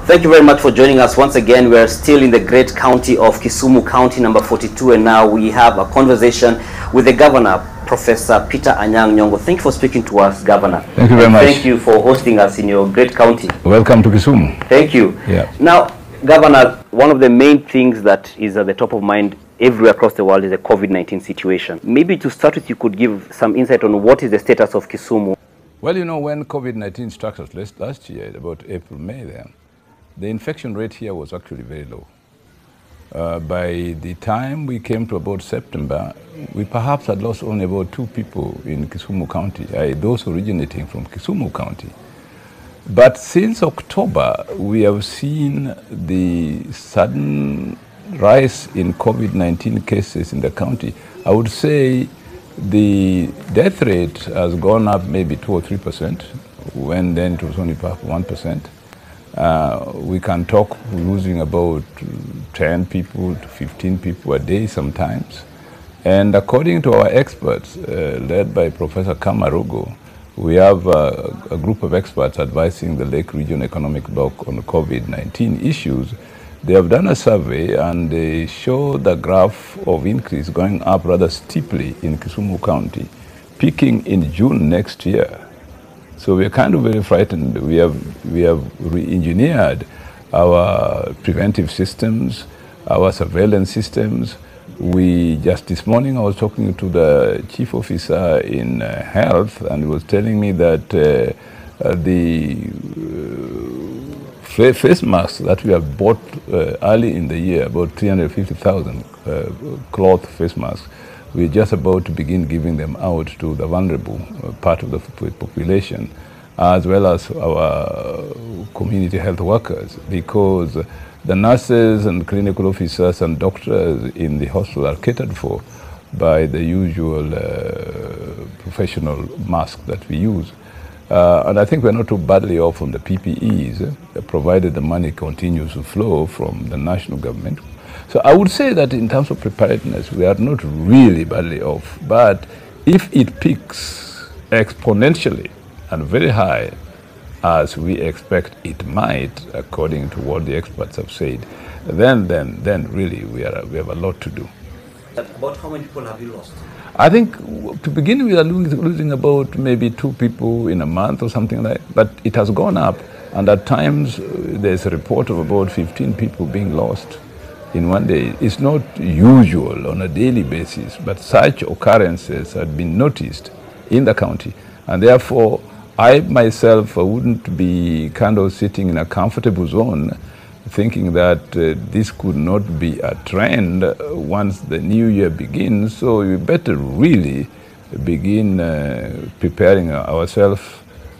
Thank you very much for joining us once again. We are still in the great county of Kisumu, county number 42, and now we have a conversation with the governor, Professor Peter Anyang' Nyong'o. Thank you for speaking to us, Governor. Thank you very much. Thank you for hosting us in your great county. Welcome to Kisumu. Thank you. Yeah. Now, Governor, one of the main things that is at the top of mind everywhere across the world is the COVID-19 situation. Maybe to start with, you could give some insight on what is the status of Kisumu. Well, you know, when COVID-19 struck us last year, about April, May then, the infection rate here was actually very low. By the time we came to about September, we perhaps had lost only about 2 people in Kisumu County, those originating from Kisumu County. But since October, we have seen the sudden rise in COVID-19 cases in the county. I would say the death rate has gone up maybe 2 or 3%, when then it was only perhaps 1%. We can talk losing about 10 people to 15 people a day sometimes. And according to our experts, led by Professor Kamarugo, we have a group of experts advising the Lake Region Economic Bloc on COVID-19 issues. They have done a survey and they show the graph of increase going up rather steeply in Kisumu County, peaking in June next year. So we're kind of very frightened. We have re-engineered our preventive systems, our surveillance systems. Just this morning I was talking to the chief officer in health, and he was telling me that the face masks that we have bought early in the year, about 350,000 cloth face masks, we're just about to begin giving them out to the vulnerable part of the population, as well as our community health workers, because the nurses and clinical officers and doctors in the hospital are catered for by the usual professional mask that we use. And I think we're not too badly off on the PPEs, provided the money continues to flow from the national government. So I would say that in terms of preparedness, we are not really badly off. But if it peaks exponentially and very high, as we expect it might, according to what the experts have said, then really we have a lot to do. About how many people have you lost? I think to begin we are losing about maybe 2 people in a month or something like that. But it has gone up, and at times there's a report of about 15 people being lost in one day. It's not usual on a daily basis, but such occurrences have been noticed in the county. And therefore, I myself wouldn't be kind of sitting in a comfortable zone thinking that this could not be a trend once the new year begins. So we better really begin preparing ourselves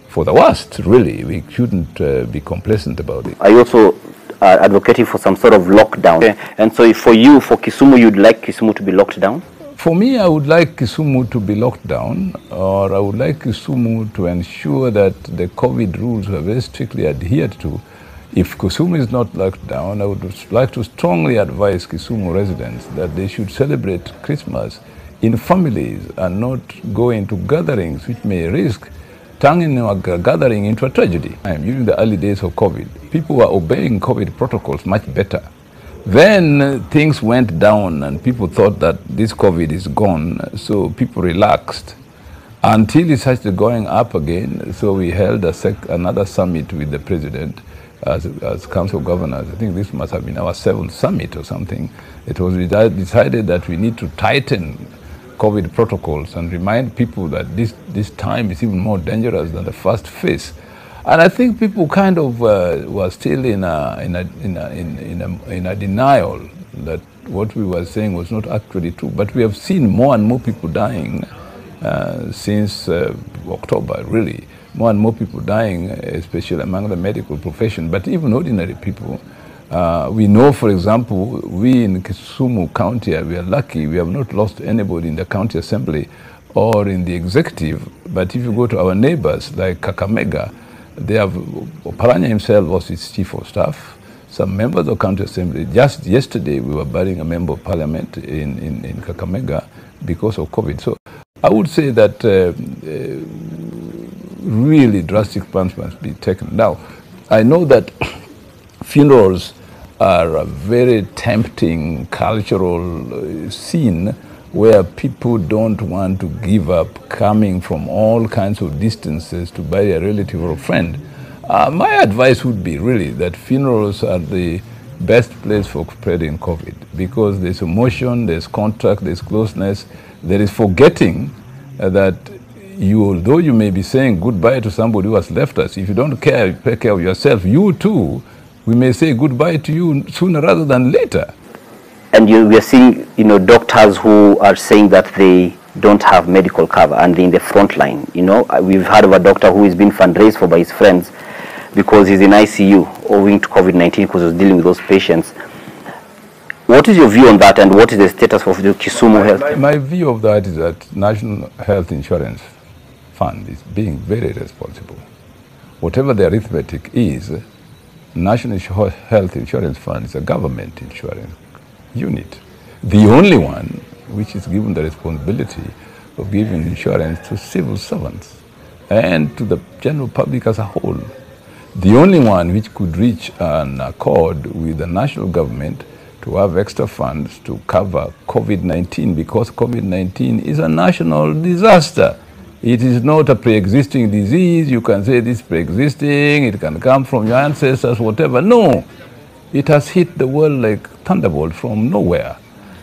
for the worst, really. We shouldn't be complacent about it. Are you also advocating for some sort of lockdown? Okay. And so for Kisumu, you'd like Kisumu to be locked down? For me, I would like Kisumu to be locked down, or I would like Kisumu to ensure that the COVID rules are very strictly adhered to. If Kisumu is not locked down, I would like to strongly advise Kisumu residents that they should celebrate Christmas in families and not go into gatherings which may risk turning a gathering into a tragedy. During the early days of COVID, people were obeying COVID protocols much better. Then things went down and people thought that this COVID is gone, so people relaxed until it started going up again. So we held another summit with the president as Council of Governors. I think this must have been our 7th summit or something. It was decided that we need to tighten COVID protocols and remind people that this time is even more dangerous than the first phase. And I think people kind of were still in a denial that what we were saying was not actually true. But we have seen more and more people dying since October, really. More and more people dying, especially among the medical profession, but even ordinary people. We know, for example, we in Kisumu County, we are lucky, we have not lost anybody in the county assembly or in the executive. But if you go to our neighbors, like Kakamega, they have, Paranya himself was its chief of staff, some members of county assembly. Just yesterday, we were burying a member of parliament in Kakamega because of COVID. So I would say that really drastic plans must be taken. Now, I know that funerals are a very tempting cultural scene where people don't want to give up coming from all kinds of distances to bury a relative or a friend. My advice would be really that funerals are the best place for spreading COVID, because there's emotion, there's contact, there's closeness, there is forgetting that although you may be saying goodbye to somebody who has left us, if you don't take care of yourself, you too, we may say goodbye to you sooner rather than later. And we are seeing, doctors who are saying that they don't have medical cover and they're in the front line. We've heard of a doctor who is being fundraised for by his friends because he's in ICU owing to COVID-19 because he was dealing with those patients. What is your view on that, and what is the status of the Kisumu Health? My view of that is that National Health Insurance Fund is being very responsible. Whatever the arithmetic is, National Health Insurance Fund is a government insurance unit. The only one which is given the responsibility of giving insurance to civil servants and to the general public as a whole. The only one which could reach an accord with the national government to have extra funds to cover COVID-19, because COVID-19 is a national disaster. It is not a pre-existing disease. You can say this pre-existing, it can come from your ancestors, whatever. No, it has hit the world like thunderbolt from nowhere.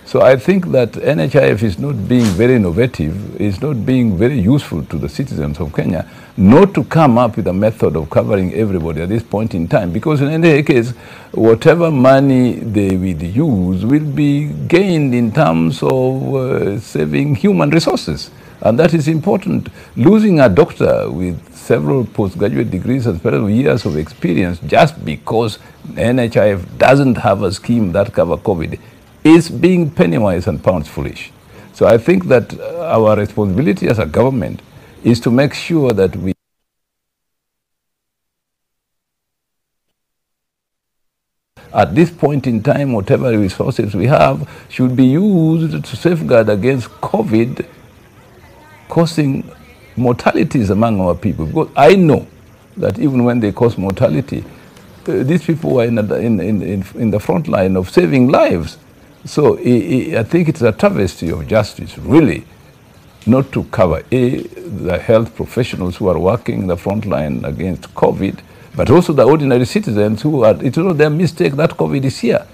So I think that NHIF is not being very innovative, is not being very useful to the citizens of Kenya, not to come up with a method of covering everybody at this point in time, because in any case, whatever money they will use will be gained in terms of saving human resources. And that is important. Losing a doctor with several postgraduate degrees and several years of experience just because NHIF doesn't have a scheme that covers COVID is being penny-wise and pounds-foolish. So I think that our responsibility as a government is to make sure that we at this point in time, whatever resources we have should be used to safeguard against COVID causing mortalities among our people. Because I know that even when they cause mortality, these people are in the front line of saving lives. So I think it's a travesty of justice, really, not to cover the health professionals who are working in the front line against COVID, but also the ordinary citizens who are, it's not their mistake that COVID is here.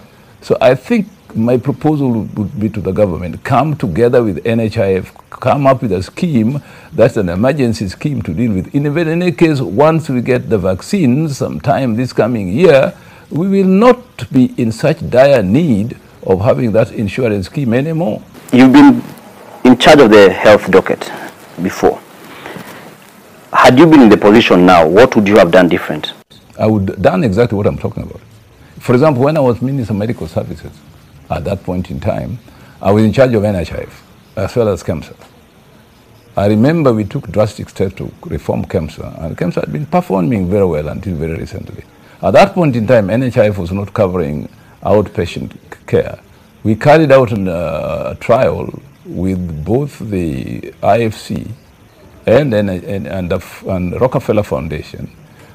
So I think my proposal would be to the government, come together with NHIF, come up with a scheme that's an emergency scheme to deal with. In any case, once we get the vaccines sometime this coming year, we will not be in such dire need of having that insurance scheme anymore. You've been in charge of the health docket before. Had you been in the position now, what would you have done different? I would have done exactly what I'm talking about. For example, when I was Minister of Medical Services, at that point in time, I was in charge of NHIF as well as KEMSA. I remember we took drastic steps to reform KEMSA, and KEMSA had been performing very well until very recently. At that point in time, NHIF was not covering outpatient care. We carried out a trial with both the IFC and Rockefeller Foundation,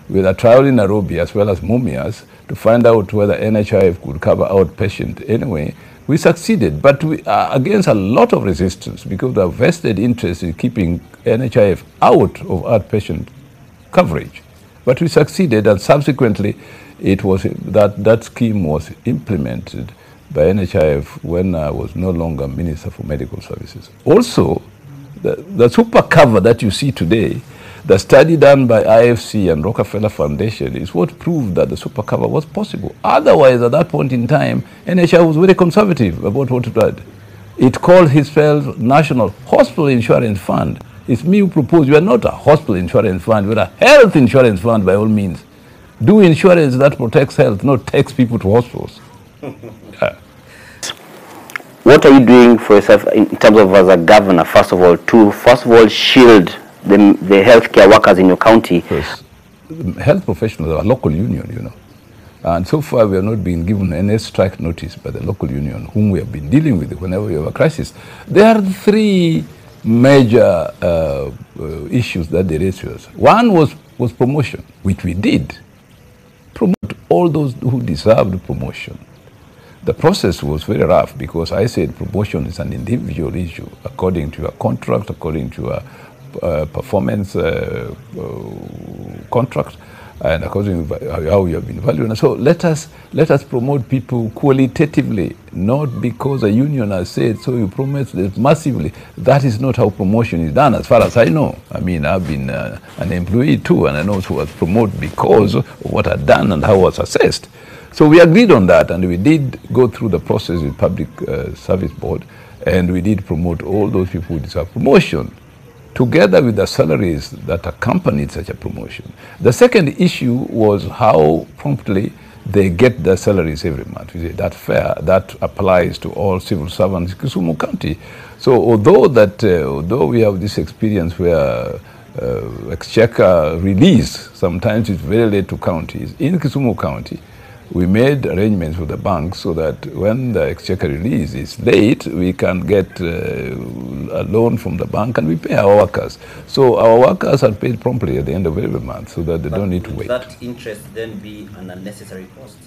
with a trial in Nairobi as well as Mumias, to find out whether NHIF could cover outpatient anyway. We succeeded, but we against a lot of resistance because of vested interest in keeping NHIF out of outpatient coverage. But we succeeded, and subsequently it was that scheme was implemented by NHIF when I was no longer Minister for Medical Services. Also, the super cover that you see today, the study done by IFC and Rockefeller Foundation is what proved that the super cover was possible. Otherwise, at that point in time, NHIF was very conservative about what it did. It called itself National Hospital Insurance Fund. It's me who proposed. We are not a hospital insurance fund. We're a health insurance fund by all means. Do insurance that protects health, not takes people to hospitals. Yeah. What are you doing for yourself in terms of as a governor, first of all, shield the healthcare workers in your county? Yes. Health professionals are a local union, you know. And so far we have not been given any strike notice by the local union, whom we have been dealing with whenever we have a crisis. There are three major issues that they raised to us. One was promotion, which we did. Promote all those who deserved promotion. The process was very rough because I said promotion is an individual issue according to your contract, according to your performance contract, and according to how you have been valued. And so let us promote people qualitatively, not because a union has said so. You promote this massively. That is not how promotion is done, as far as I know. I mean, I've been an employee too, and I know who was promoted because of what I'd done and how I was assessed. So we agreed on that, and we did go through the process with Public Service Board, and we did promote all those people who deserve promotion, together with the salaries that accompanied such a promotion. The second issue was how promptly they get their salaries every month. We say that's fair. That applies to all civil servants in Kisumu County. So although we have this experience where exchequer release, sometimes it's very late to counties, in Kisumu County, we made arrangements with the banks so that when the exchequer release is late, we can get a loan from the bank and we pay our workers. So our workers are paid promptly at the end of every month so that they don't need to wait. Would that interest then be an unnecessary cost?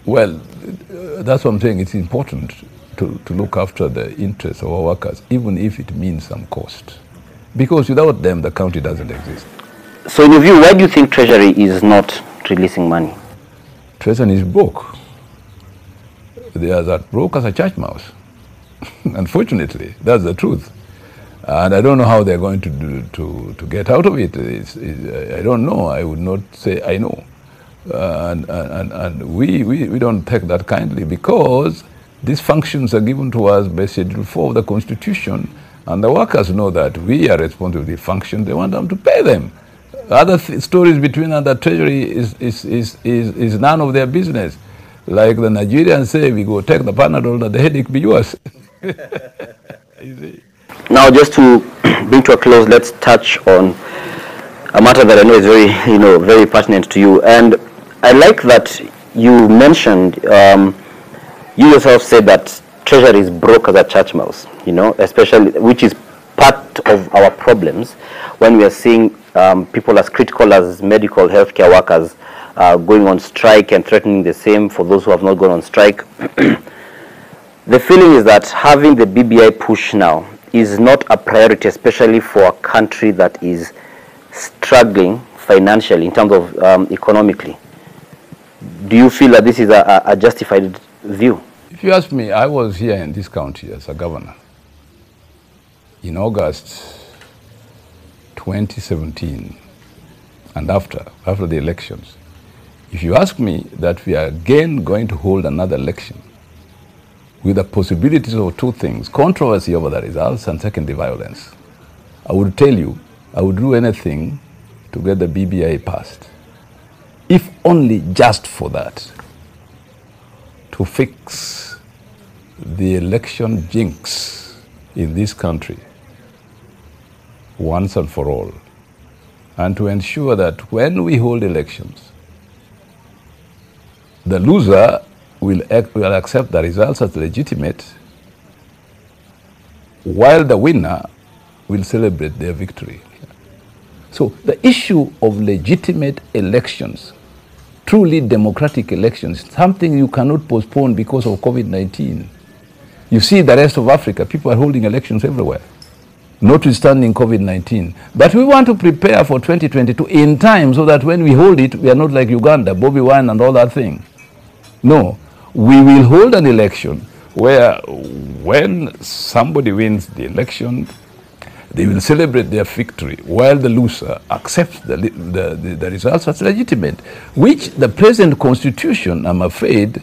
Well, that's what I'm saying. It's important to look after the interests of our workers, even if it means some cost. Okay. Because without them, the county doesn't exist. So in your view, why do you think Treasury is not releasing money? Treasury is broke. They are as broke as a church mouse. Unfortunately, that's the truth. And I don't know how they're going to get out of it. I don't know. I would not say I know. And we don't take that kindly because these functions are given to us by Schedule 4 of the Constitution, and the workers know that we are responsible for the function. They want them to pay them. Other stories between and the Treasury is none of their business. Like the Nigerians say, we go take the Panadol, that the headache be yours. You see? Now, just to bring to a close, let's touch on a matter that I know is very pertinent to you. And I like that you mentioned, you yourself said that Treasury is broke as a church mouse, especially, which is part of our problems when we are seeing people as critical as medical healthcare workers going on strike and threatening the same for those who have not gone on strike. The feeling is that having the BBI push now is not a priority, especially for a country that is struggling financially in terms of economically. Do you feel that this is a justified view? If you ask me, I was here in this county as a governor in August 2017 and after the elections. If you ask me that we are again going to hold another election with the possibilities of two things, controversy over the results and secondly violence, I would tell you I would do anything to get the BBI passed, if only just for that, to fix the election jinx in this country once and for all, and to ensure that when we hold elections, the loser will accept the results as legitimate, while the winner will celebrate their victory. So the issue of legitimate elections, truly democratic elections, something you cannot postpone because of COVID-19. You see the rest of Africa, people are holding elections everywhere, notwithstanding COVID-19. But we want to prepare for 2022 in time so that when we hold it, we are not like Uganda, Bobby Wine and all that thing. No, we will hold an election where when somebody wins the election, they will celebrate their victory while the loser accepts the results as legitimate, which the present constitution, I'm afraid,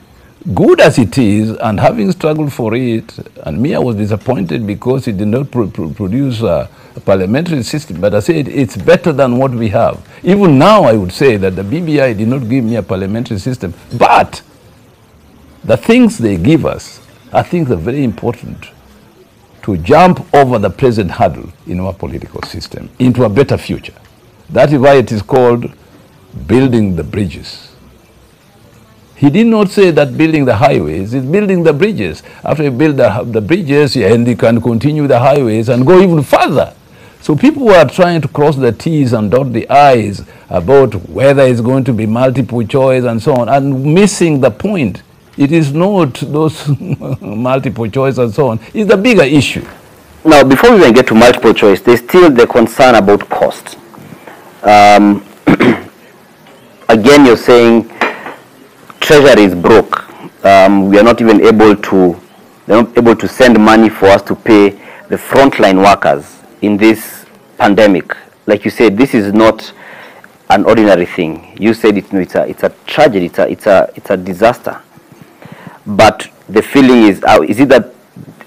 good as it is, and having struggled for it, and me, I was disappointed because it did not produce a parliamentary system, but I said it's better than what we have. Even now, I would say that the BBI did not give me a parliamentary system, but the things they give us are things that are very important to jump over the present hurdle in our political system into a better future. That is why it is called building the bridges. He did not say that building the highways, it's building the bridges. After you build the bridges, and you can continue the highways and go even further. So people were trying to cross the T's and dot the I's about whether it's going to be multiple choice and so on, and missing the point. It is not those multiple choice and so on. It's the bigger issue. Now, before we even get to multiple choice, there's still the concern about cost. Again, you're saying treasury is broke. We are not even able to send money for us to pay the frontline workers in this pandemic. Like you said, this is not an ordinary thing. You said it's a tragedy, it's a disaster. But the feeling is it that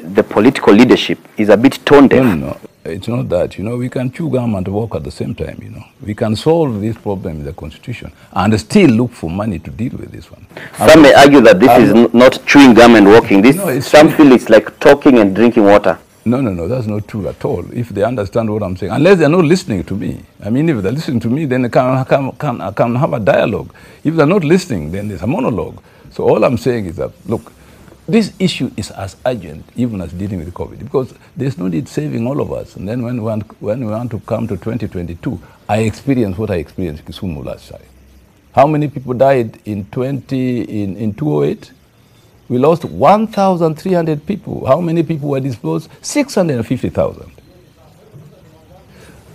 the political leadership is a bit tone deaf? No, it's not that. We can chew gum and walk at the same time. We can solve this problem in the Constitution and still look for money to deal with this one. Some may argue that this is not chewing gum and walking. Some feel it's like talking and drinking water. No, that's not true at all. If they understand what I'm saying, unless they're not listening to me. I mean, if they're listening to me, then they can have a dialogue. If they're not listening, then there's a monologue. So all I'm saying is that, look, this issue is as urgent even as dealing with COVID, because there's no need saving all of us. And then when we want to come to 2022, I experienced what I experienced in Kisumu last time. How many people died in 2008? We lost 1,300 people. How many people were displaced? 650,000.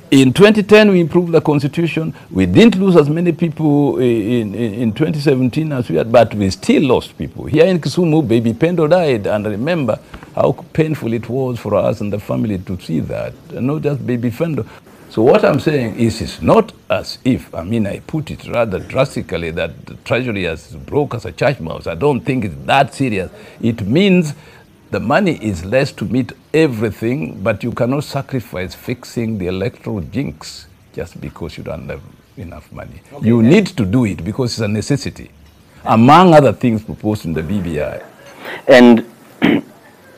In 2010, we improved the Constitution. We didn't lose as many people in 2017 as we had, but we still lost people. Here in Kisumu, baby Pendo died, and I remember how painful it was for us and the family to see that, and not just baby Pendo. So what I'm saying is, it's not as if, I put it rather drastically, that the Treasury has broke as a church mouse. I don't think it's that serious. It means the money is less to meet everything, but you cannot sacrifice fixing the electoral jinx just because you don't have enough money. Okay, you need to do it because it's a necessity, among other things proposed in the BBI. And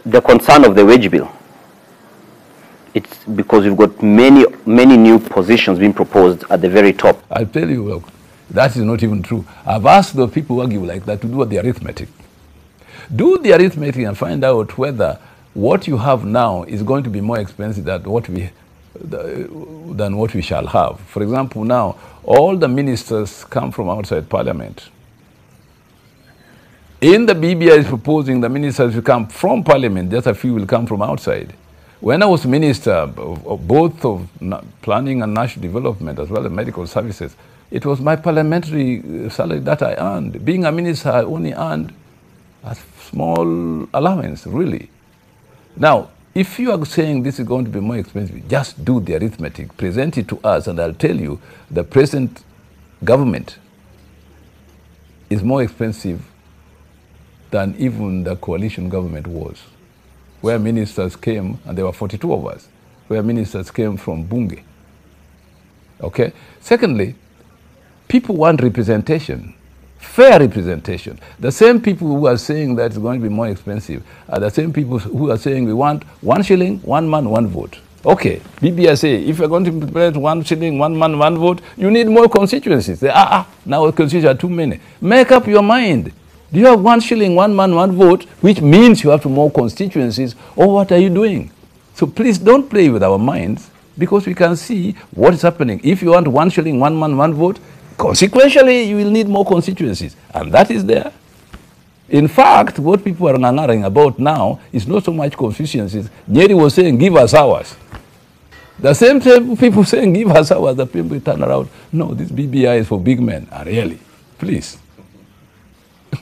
the concern of the wage bill, it's because we've got many new positions being proposed at the very top. I'll tell you, look, that is not even true. I've asked the people who argue like that to do the arithmetic. Do the arithmetic and find out whether what you have now is going to be more expensive than what we shall have. For example, now, all the ministers come from outside Parliament. In the BBI is proposing the ministers will come from Parliament, just a few will come from outside. When I was minister of both of planning and national development as well as medical services, it was my parliamentary salary that I earned. Being a minister, I only earned a small allowance, really. Now, if you are saying this is going to be more expensive, just do the arithmetic, present it to us, and I'll tell you the present government is more expensive than even the coalition government was, where ministers came, and there were 42 of us, where ministers came from Bunge. Okay? Secondly, people want representation, fair representation. The same people who are saying that it's going to be more expensive are the same people who are saying we want 1 shilling, 1 man, 1 vote. Okay, BBI say, if you're going to implement 1 shilling, 1 man, 1 vote, you need more constituencies. Say, now constituencies are too many. Make up your mind. Do you have 1 shilling, 1 man, 1 vote, which means you have to more constituencies, or what are you doing? So please don't play with our minds, because we can see what is happening. If you want 1 shilling, 1 man, 1 vote, consequentially, you will need more constituencies, and that is there. In fact, what people are ngangaring about now is not so much constituencies. Nyeri was saying, give us ours. The same people saying, give us ours, the people turn around. No, this BBI is for big men. Really, please.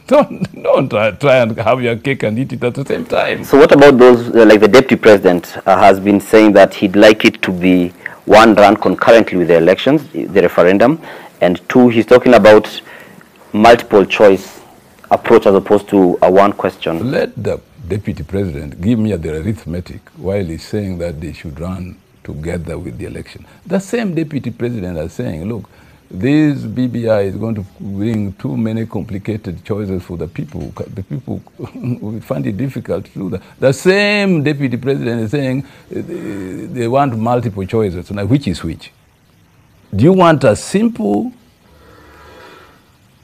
Don't try and have your cake and eat it at the same time. So what about those, like the deputy president has been saying that he'd like it to be 1, run concurrently with the elections, the referendum, and 2, he's talking about multiple choice approach as opposed to a one question. Let the deputy president give me the arithmetic while he's saying that they should run together with the election. The same deputy president is saying, look, this BBI is going to bring too many complicated choices for the people. The people will find it difficult to do that. The same deputy president is saying they want multiple choices. Now, which is which? Do you want a simple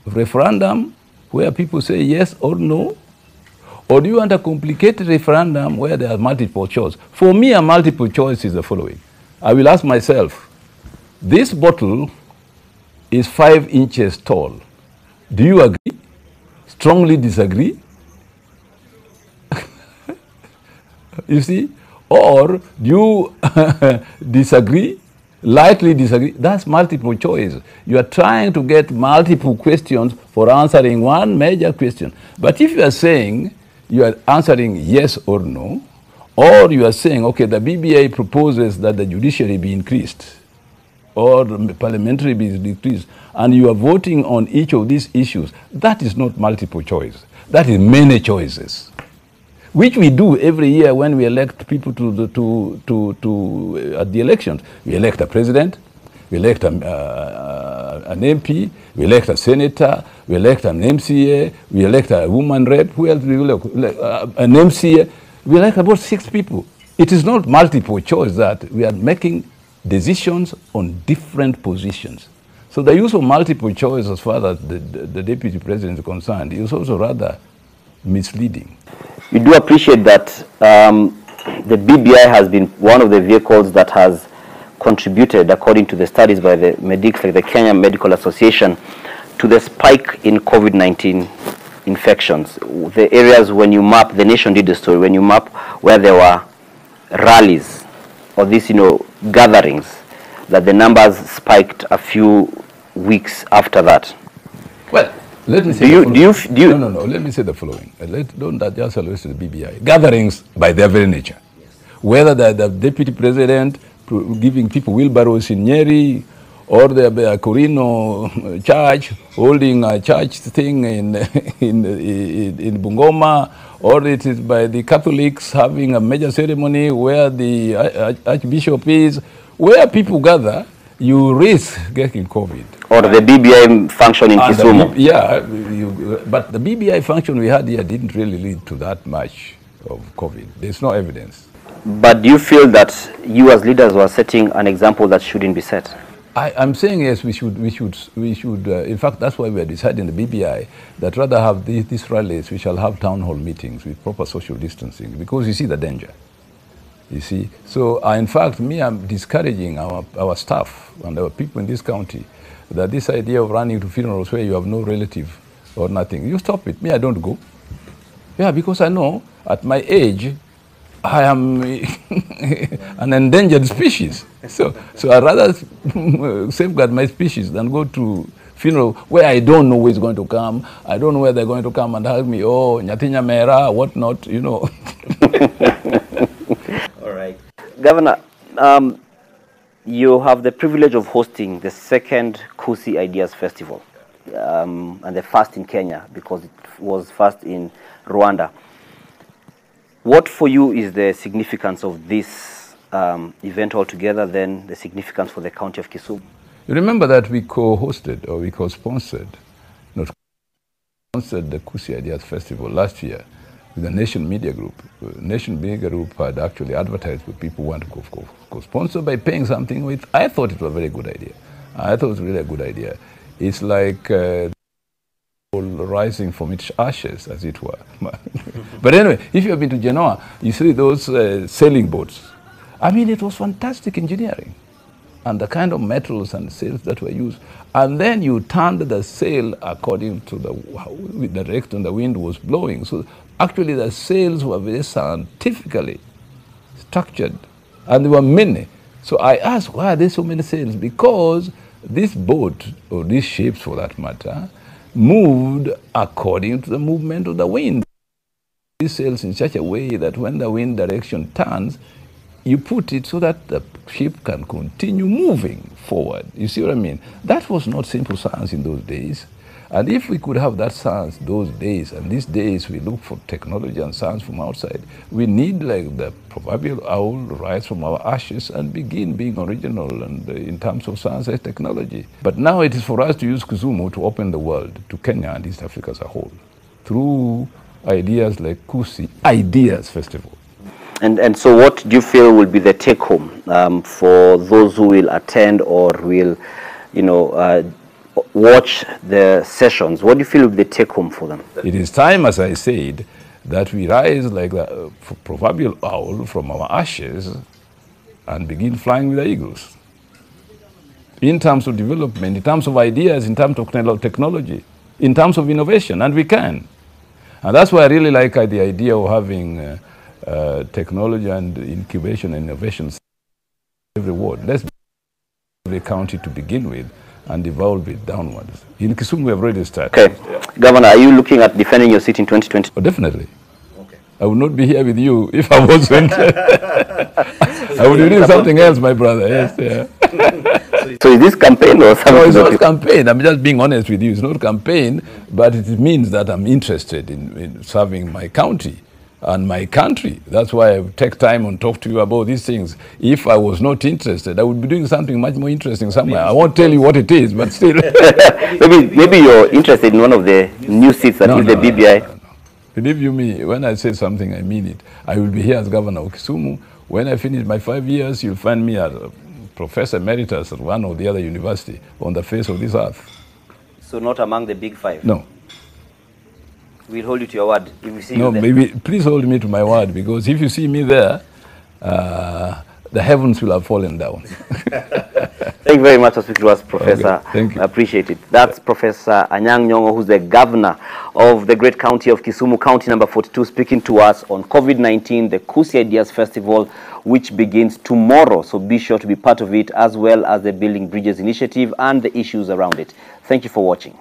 referendum where people say yes or no? Or do you want a complicated referendum where there are multiple choice? For me, a multiple choice is the following. I will ask myself, this bottle is 5 inches tall. Do you agree? Strongly disagree? You see? Or do you disagree? Lightly disagree? That's multiple choice. You are trying to get multiple questions for answering one major question. But if you are saying you are answering yes or no, or you are saying, okay, the BBI proposes that the judiciary be increased, or the parliamentary be decreased, and you are voting on each of these issues, that is not multiple choice. That is many choices, which we do every year when we elect people at the elections. We elect a president, we elect an MP, we elect a senator, we elect an MCA, we elect a woman rep, who else do we elect? An MCA. We elect about 6 people. It is not multiple choice that we are making decisions on different positions. So the use of multiple choice as far as the deputy president is concerned is also rather misleading. You do appreciate that the BBI has been one of the vehicles that has contributed, according to the studies by the the Kenya Medical Association, to the spike in COVID-19 infections. The areas when you map, the nation did the story, when you map where there were rallies or these, gatherings, that the numbers spiked a few weeks after that. Well, let me say No, let me say the following. Don't just allude to the BBI. Gatherings by their very nature. Whether the deputy president giving people wheelbarrows in Nyeri, or the Corino church holding a church thing in Bungoma, or it is by the Catholics having a major ceremony where the Archbishop is, where people gather, you risk getting COVID. Or the BBI function in Kisumu. But the BBI function we had here didn't really lead to that much of COVID. There's no evidence. But do you feel that you as leaders were setting an example that shouldn't be set? I'm saying yes, we should. In fact, that's why we are deciding the BBI that rather have these rallies, we shall have town hall meetings with proper social distancing, because you see the danger. You see, so in fact, I'm discouraging our staff and our people in this county that this idea of running to funerals where you have no relative or nothing, you stop it. I don't go. Yeah, because I know at my age, I am an endangered species. So I'd rather safeguard my species than go to funeral where I don't know who is going to come. I don't know where they're going to come and hug me, oh, Nyatinya Mera, whatnot, All right. Governor, you have the privilege of hosting the second Kusi Ideas Festival, and the first in Kenya, because it was first in Rwanda. What for you is the significance of this event altogether, then the significance for the county of Kisumu? You remember that we co-hosted, or we co-sponsored, the Kusi Ideas Festival last year with the Nation Media Group. Nation Media Group had actually advertised for people who want to co-sponsor by paying something with. I thought it was a very good idea. I thought it was really a good idea. It's like rising from its ashes, as it were. But anyway, if you have been to Genoa, you see those sailing boats. I mean, it was fantastic engineering, and the kind of metals and sails that were used. And then you turned the sail according to the direction the wind was blowing. So actually the sails were very scientifically structured, and there were many. So I asked, why are there so many sails? Because this boat, or these ships for that matter, moved according to the movement of the wind. These sails in such a way that when the wind direction turns, you put it so that the ship can continue moving forward. You see what I mean? That was not simple science in those days. And if we could have that science those days, and these days we look for technology and science from outside, we need, like the proverbial owl, rise from our ashes and begin being original and in terms of science and technology. But now it is for us to use Kisumu to open the world to Kenya and East Africa as a whole through ideas like Kusi Ideas Festival. And so what do you feel will be the take-home for those who will attend or will, watch the sessions? What do you feel will be the take-home for them? It is time, as I said, that we rise like the proverbial owl from our ashes and begin flying with the eagles. In terms of development, in terms of ideas, in terms of technology, in terms of innovation, and we can. And that's why I really like the idea of having technology and incubation and innovations every ward. Let's every county to begin with and evolve it downwards. In Kisumu, we have already started. Okay. Yeah. Governor, are you looking at defending your seat in 2020? Oh, definitely. Okay. I would not be here with you if I wasn't. I would be doing something else, my brother. Yes. Yeah. So is this campaign or something? No, it's not campaign. I'm just being honest with you. It's not campaign, but it means that I'm interested in serving my county and my country. That's why I take time and talk to you about these things. If I was not interested, I would be doing something much more interesting somewhere. I won't tell you what it is, but still. maybe you're interested in one of the new seats that is the BBI. No. Believe you me, when I say something, I mean it. I will be here as governor of Kisumu. When I finish my 5 years, you'll find me as a professor emeritus at one or the other university on the face of this earth. So not among the big five? No. We'll hold you to your word if we see you there. Maybe please hold me to my word, because if you see me there, the heavens will have fallen down. Thank you very much for speaking to us, Professor. Okay, thank you. I appreciate it. That's Professor Anyang' Nyong'o, who's the governor of the great county of Kisumu, county number 42, speaking to us on COVID-19, the Kusi Ideas Festival, which begins tomorrow. So be sure to be part of it, as well as the Building Bridges initiative and the issues around it. Thank you for watching.